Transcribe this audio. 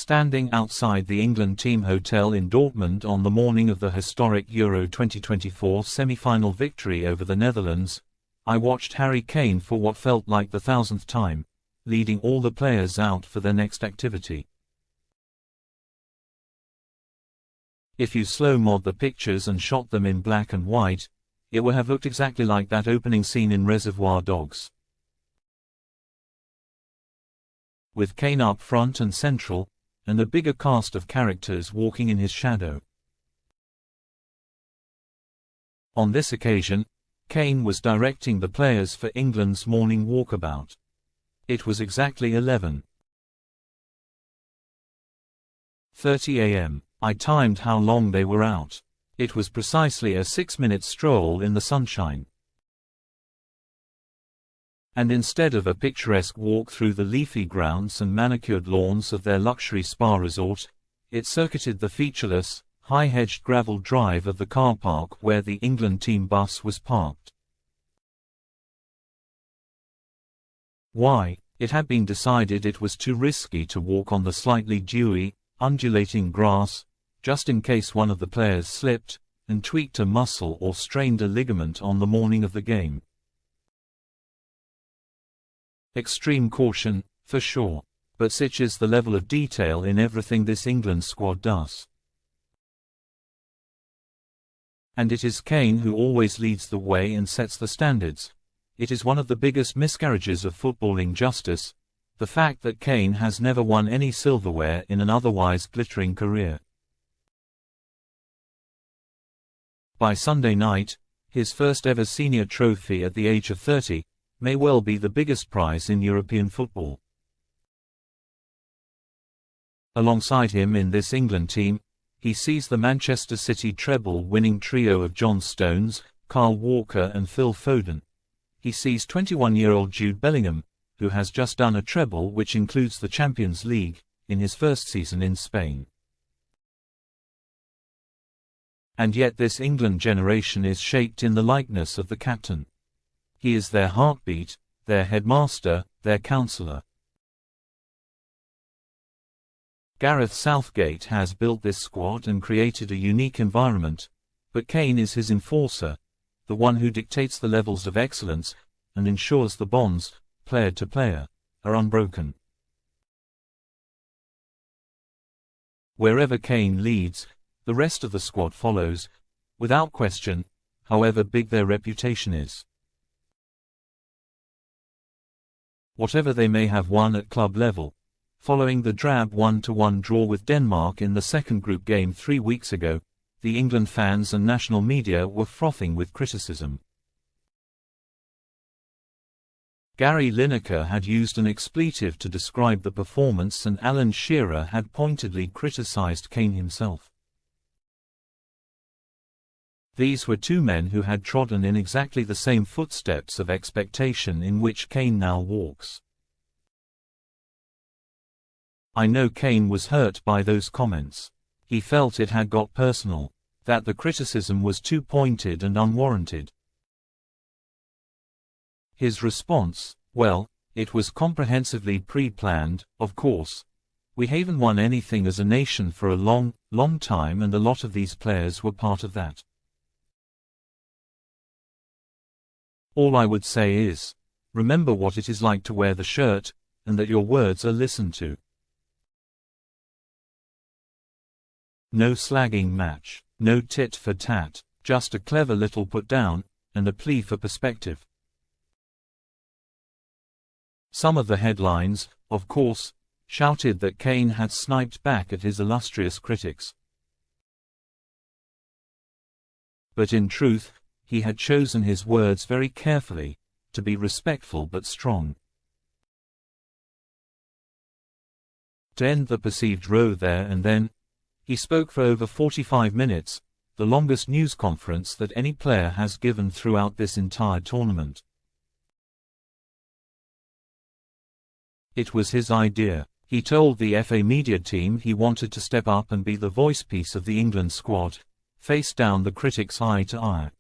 Standing outside the England team hotel in Dortmund on the morning of the historic Euro 2024 semi-final victory over the Netherlands, I watched Harry Kane for what felt like the 1000th time, leading all the players out for their next activity. If you slow-mod the pictures and shot them in black and white, it would have looked exactly like that opening scene in Reservoir Dogs. With Kane up front and central, and a bigger cast of characters walking in his shadow. On this occasion, Kane was directing the players for England's morning walkabout. It was exactly 11:30 a.m. I timed how long they were out. It was precisely a 6-minute stroll in the sunshine. And instead of a picturesque walk through the leafy grounds and manicured lawns of their luxury spa resort, it circuited the featureless, high-hedged gravel drive of the car park where the England team bus was parked. Why? It had been decided it was too risky to walk on the slightly dewy, undulating grass, just in case one of the players slipped and tweaked a muscle or strained a ligament on the morning of the game. Extreme caution, for sure, but such is the level of detail in everything this England squad does. And it is Kane who always leads the way and sets the standards. It is one of the biggest miscarriages of footballing justice, the fact that Kane has never won any silverware in an otherwise glittering career. By Sunday night, his first ever senior trophy at the age of 30, may well be the biggest prize in European football. Alongside him in this England team, he sees the Manchester City treble-winning trio of John Stones, Kyle Walker and Phil Foden. He sees 21-year-old Jude Bellingham, who has just done a treble which includes the Champions League, in his first season in Spain. And yet this England generation is shaped in the likeness of the captain. He is their heartbeat, their headmaster, their counselor. Gareth Southgate has built this squad and created a unique environment, but Kane is his enforcer, the one who dictates the levels of excellence, and ensures the bonds, player to player, are unbroken. Wherever Kane leads, the rest of the squad follows, without question, however big their reputation is. Whatever they may have won at club level, following the drab 1-1 draw with Denmark in the second group game 3 weeks ago, the England fans and national media were frothing with criticism. Gary Lineker had used an expletive to describe the performance, and Alan Shearer had pointedly criticized Kane himself. These were two men who had trodden in exactly the same footsteps of expectation in which Kane now walks. I know Kane was hurt by those comments. He felt it had got personal, that the criticism was too pointed and unwarranted. His response, well, it was comprehensively pre-planned, of course. We haven't won anything as a nation for a long, long time, and a lot of these players were part of that. All I would say is, remember what it is like to wear the shirt, and that your words are listened to. No slagging match, no tit for tat, just a clever little put down, and a plea for perspective. Some of the headlines, of course, shouted that Kane had sniped back at his illustrious critics. But in truth, he had chosen his words very carefully, to be respectful but strong. To end the perceived row there and then, he spoke for over 45 minutes, the longest news conference that any player has given throughout this entire tournament. It was his idea. He told the FA media team he wanted to step up and be the voice piece of the England squad, face down the critics eye to eye.